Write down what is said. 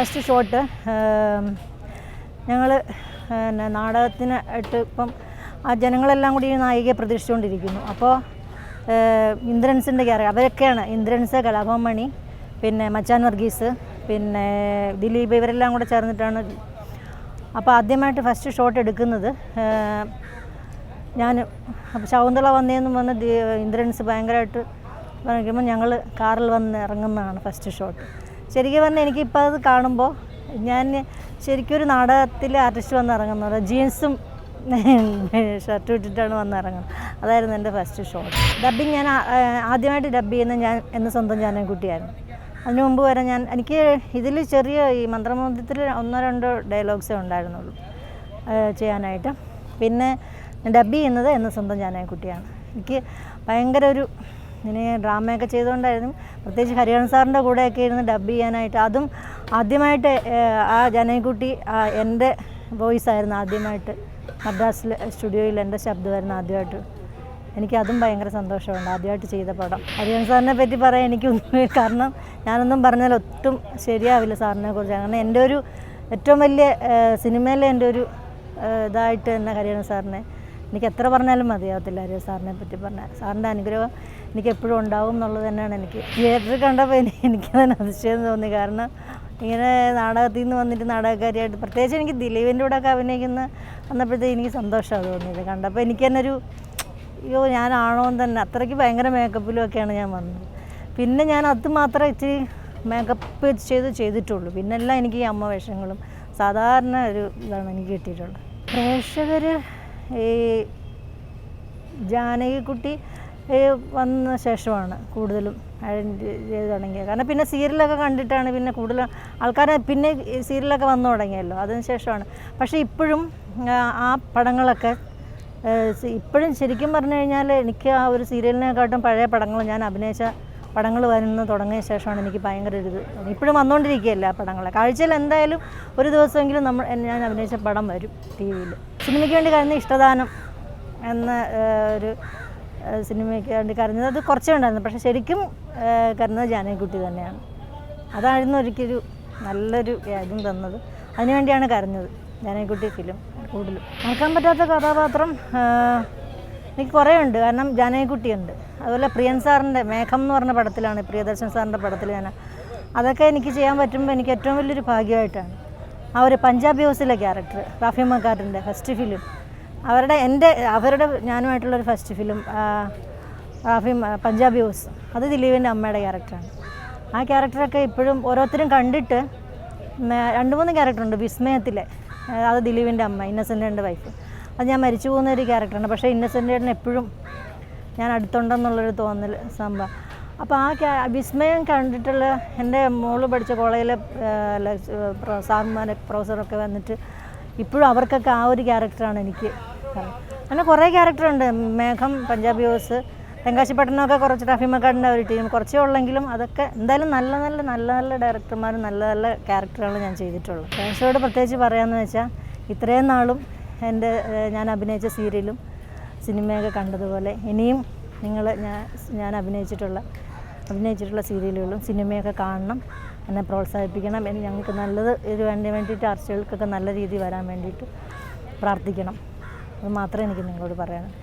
First shot ഞങ്ങൾ നാടകത്തിനായിട്ട് ഇപ്പം ആ ജനങ്ങളെല്ലാം കൂടി നായികയെ പ്രതീക്ഷിച്ചുകൊണ്ടിരിക്കുന്നു. അപ്പോൾ ഇന്ദ്രൻസിൻ്റെ അവരൊക്കെയാണ് ഇന്ദ്രൻസ്, കലാഭവൻ മണി, പിന്നെ മച്ചാൻ വർഗീസ്, പിന്നെ ദിലീപ്, ഇവരെല്ലാം കൂടെ ചേർന്നിട്ടാണ്. അപ്പോൾ ആദ്യമായിട്ട് ഫസ്റ്റ് ഷോട്ട് എടുക്കുന്നത് ഞാൻ. അപ്പോൾ ശകുന്തള വന്നേന്നും വന്ന് ഇന്ദ്രൻസ് ഭയങ്കരമായിട്ട് പറയുമ്പോൾ ഞങ്ങൾ കാറിൽ വന്ന് ഇറങ്ങുന്നതാണ് ഫസ്റ്റ് ഷോട്ട്. ശരിക്കും പറഞ്ഞാൽ എനിക്കിപ്പോൾ അത് കാണുമ്പോൾ ഞാൻ ശരിക്കും ഒരു നാടകത്തിൽ ആർട്ടിസ്റ്റ് വന്ന് ഇറങ്ങുന്നത് ജീൻസും ഷർട്ട് ഇട്ടിട്ടാണ് വന്ന് ഇറങ്ങുന്നത്. അതായിരുന്നു എൻ്റെ ഫസ്റ്റ് ഷോട്ട്. ഡബ്ബിങ് ഞാൻ ആദ്യമായിട്ട് ഡബ്ബ് ചെയ്യുന്നത് ഞാൻ എന്ന് സ്വന്തം ജാനകിക്കുട്ടിയായിരുന്നു. അതിനു മുമ്പ് വരെ എനിക്ക് ഇതിൽ ചെറിയ ഈ മന്ത്രമോദ്യത്തിൽ 1-2 ഡയലോഗ്സേ ഉണ്ടായിരുന്നുള്ളൂ ചെയ്യാനായിട്ട്. പിന്നെ ഡബ്ബ് ചെയ്യുന്നത് എന്ന് സ്വന്തം ജാനകിക്കുട്ടിയാണ്. എനിക്ക് ഭയങ്കര ഒരു ഇങ്ങനെ ഡ്രാമയൊക്കെ ചെയ്തുകൊണ്ടായിരുന്നു. പ്രത്യേകിച്ച് ഹരിഹരൻ സാറിൻ്റെ കൂടെയൊക്കെ ഇരുന്ന് ഡബ്ബ് ചെയ്യാനായിട്ട്. അതും ആദ്യമായിട്ട് ആ ജാനകിക്കുട്ടി എൻ്റെ വോയിസായിരുന്നു ആദ്യമായിട്ട് മദ്രാസിലെ സ്റ്റുഡിയോയിൽ എൻ്റെ ശബ്ദമായിരുന്നു ആദ്യമായിട്ട്. എനിക്കതും ഭയങ്കര സന്തോഷമുണ്ട്. ആദ്യമായിട്ട് ചെയ്ത പടം. ഹരിഹരൻ സാറിനെ പറ്റി പറയാൻ എനിക്കൊന്നും, കാരണം ഞാനൊന്നും പറഞ്ഞാൽ ഒട്ടും ശരിയാവില്ല സാറിനെ കുറിച്ച്. കാരണം എൻ്റെ ഒരു ഏറ്റവും വലിയ സിനിമയിലെ എൻ്റെ ഒരു ഇതായിട്ട് തന്നെ ഹരിഹരൻ സാറിനെ എനിക്ക് എത്ര പറഞ്ഞാലും മതിയാവത്തില്ല. ഹരിഹരൻ സാറിനെ പറ്റി പറഞ്ഞാൽ സാറിൻ്റെ അനുഗ്രഹം എനിക്ക് എപ്പോഴും ഉണ്ടാവും എന്നുള്ളത് തന്നെയാണ്. എനിക്ക് തിയേറ്ററിൽ കണ്ടപ്പോൾ എനിക്ക് തന്നെ അതിശയം തോന്നി. കാരണം ഇങ്ങനെ നാടകത്തിൽ നിന്ന് വന്നിട്ട് നാടകക്കാരിയായിട്ട്, പ്രത്യേകിച്ച് എനിക്ക് ദിലീപിൻ്റെ കൂടെ ഒക്കെ വന്നപ്പോഴത്തേക്ക് എനിക്ക് സന്തോഷമാണ് തോന്നിയത്. കണ്ടപ്പോൾ എനിക്ക് തന്നെ ഒരു അയ്യോ ഞാനാണോ എന്ന് തന്നെ, അത്രയ്ക്ക് ഭയങ്കര മേക്കപ്പിലും ഒക്കെയാണ് ഞാൻ വന്നത്. പിന്നെ ഞാൻ അത് മാത്രമേ ഇച്ചിരി മേക്കപ്പ് ചെയ്തിട്ടുള്ളൂ. പിന്നെ എല്ലാം എനിക്ക് ഈ അമ്മ വേഷങ്ങളും സാധാരണ ഒരു ഇതാണ് എനിക്ക് കിട്ടിയിട്ടുള്ളത്. പ്രേക്ഷകർ ഈ ജാനകിക്കുട്ടി വന്ന ശേഷമാണ് കൂടുതലും ഐഡൻറ്റിഫൈ ചെയ്ത് തുടങ്ങിയത്. കാരണം പിന്നെ സീരിയലൊക്കെ കണ്ടിട്ടാണ് പിന്നെ കൂടുതൽ ആൾക്കാർ പിന്നെ സീരിയലൊക്കെ വന്നു തുടങ്ങിയല്ലോ, അതിന് ശേഷമാണ്. പക്ഷേ ഇപ്പോഴും ആ പടങ്ങളൊക്കെ ഇപ്പോഴും ശരിക്കും പറഞ്ഞു കഴിഞ്ഞാൽ എനിക്ക് ആ ഒരു സീരിയലിനെക്കാട്ടും പഴയ പടങ്ങൾ ഞാൻ അഭിനയിച്ച പടങ്ങൾ വരുന്ന തുടങ്ങിയ ശേഷമാണ് എനിക്ക് ഭയങ്കര ഒരു ഇത്. ഇപ്പോഴും വന്നുകൊണ്ടിരിക്കുകയല്ല ആ പടങ്ങളൊക്കെ. ആഴ്ചയിൽ എന്തായാലും ഒരു ദിവസമെങ്കിലും ഞാൻ അഭിനയിച്ച പടം വരും ടി വിയിൽ. സിനിമയ്ക്ക് വേണ്ടി കരഞ്ഞ ഇഷ്ടദാനം എന്ന ഒരു സിനിമയ്ക്ക് വേണ്ടി കരഞ്ഞത് അത് കുറച്ചേ ഉണ്ടായിരുന്നു. പക്ഷേ ശരിക്കും കരഞ്ഞത് ജാനകിക്കുട്ടി തന്നെയാണ്. അതായിരുന്നു ഒരിക്കലൊരു നല്ലൊരു ഇതും തന്നത്. അതിനുവേണ്ടിയാണ് കരഞ്ഞത് ജാനകിക്കുട്ടി ഫിലിം. കൂടുതലും മറക്കാൻ പറ്റാത്ത കഥാപാത്രം എനിക്ക് കുറേ ഉണ്ട്. കാരണം ജാനകിക്കുട്ടിയുണ്ട്, അതുപോലെ പ്രിയൻ സാറിൻ്റെ മേഘം എന്ന് പറഞ്ഞ പടത്തിലാണ്, പ്രിയദർശൻ സാറിൻ്റെ പടത്തിൽ അതൊക്കെ എനിക്ക് ചെയ്യാൻ പറ്റുമ്പോൾ എനിക്ക് ഏറ്റവും വലിയൊരു ഭാഗ്യമായിട്ടാണ്. ആ ഒരു പഞ്ചാബി ഹൗസിലെ ക്യാരക്ടർ റാഫി മക്കാറിൻ്റെ ഫസ്റ്റ് ഫിലിം, അവരുടെ ഞാനുമായിട്ടുള്ളൊരു ഫസ്റ്റ് ഫിലിം പഞ്ചാബി ഹൗസ്, അത് ദിലീപിൻ്റെ അമ്മയുടെ ക്യാരക്ടറാണ്. ആ ക്യാരക്ടറൊക്കെ ഇപ്പോഴും ഓരോരുത്തരും കണ്ടിട്ട് 2-3 ക്യാരക്ടറുണ്ട്. വിസ്മയത്തിലെ അത് ദിലീപിൻ്റെ അമ്മ, ഇന്നസെൻ്റ് വൈഫ്, അത് ഞാൻ മരിച്ചു പോകുന്നൊരു ക്യാരക്ടറാണ്. പക്ഷേ ഇന്നസെൻ്റ് എപ്പോഴും ഞാൻ അടുത്തുണ്ടെന്നുള്ളൊരു തോന്നൽ സംഭവം. അപ്പോൾ ആ വിസ്മയം കണ്ടിട്ടുള്ള എൻ്റെ മോള് പഠിച്ച കോളേജിലെ സാർമാരെ പ്രൊഫസറൊക്കെ വന്നിട്ട് ഇപ്പോഴും അവർക്കൊക്കെ ആ ഒരു ക്യാരക്ടറാണ് എനിക്ക്. അങ്ങനെ കുറേ ക്യാരക്ടറുണ്ട്. മേഘം, പഞ്ചാബി ഹൗസ്, തെങ്കാശിപ്പട്ടണമൊക്കെ കുറച്ച് റാഫി മക്കാടിൻ്റെ ഒരു ടീം കുറച്ചേ ഉള്ളെങ്കിലും അതൊക്കെ എന്തായാലും നല്ല നല്ല ഡയറക്ടർമാരും നല്ല നല്ല ക്യാരക്ടറുകൾ ഞാൻ ചെയ്തിട്ടുള്ളൂ. പ്രേക്ഷകരോട് പ്രത്യേകിച്ച് പറയാമെന്ന് വെച്ചാൽ ഇത്രയും നാളും ഞാൻ അഭിനയിച്ച സീരിയലും സിനിമയൊക്കെ കണ്ടതുപോലെ ഇനിയും നിങ്ങൾ ഞാൻ അഭിനയിച്ചിട്ടുള്ള സീരിയലുകളും സിനിമയൊക്കെ കാണണം, എന്നെ പ്രോത്സാഹിപ്പിക്കണം. ഞങ്ങൾക്ക് നല്ലത് വേണ്ടിയിട്ട് ആർട്ടിസ്റ്റുകൾക്കൊക്കെ നല്ല രീതിയിൽ വരാൻ വേണ്ടിയിട്ട് പ്രാർത്ഥിക്കണം. അത് മാത്രമേ എനിക്ക് നിങ്ങളോട് പറയാനുള്ളൂ.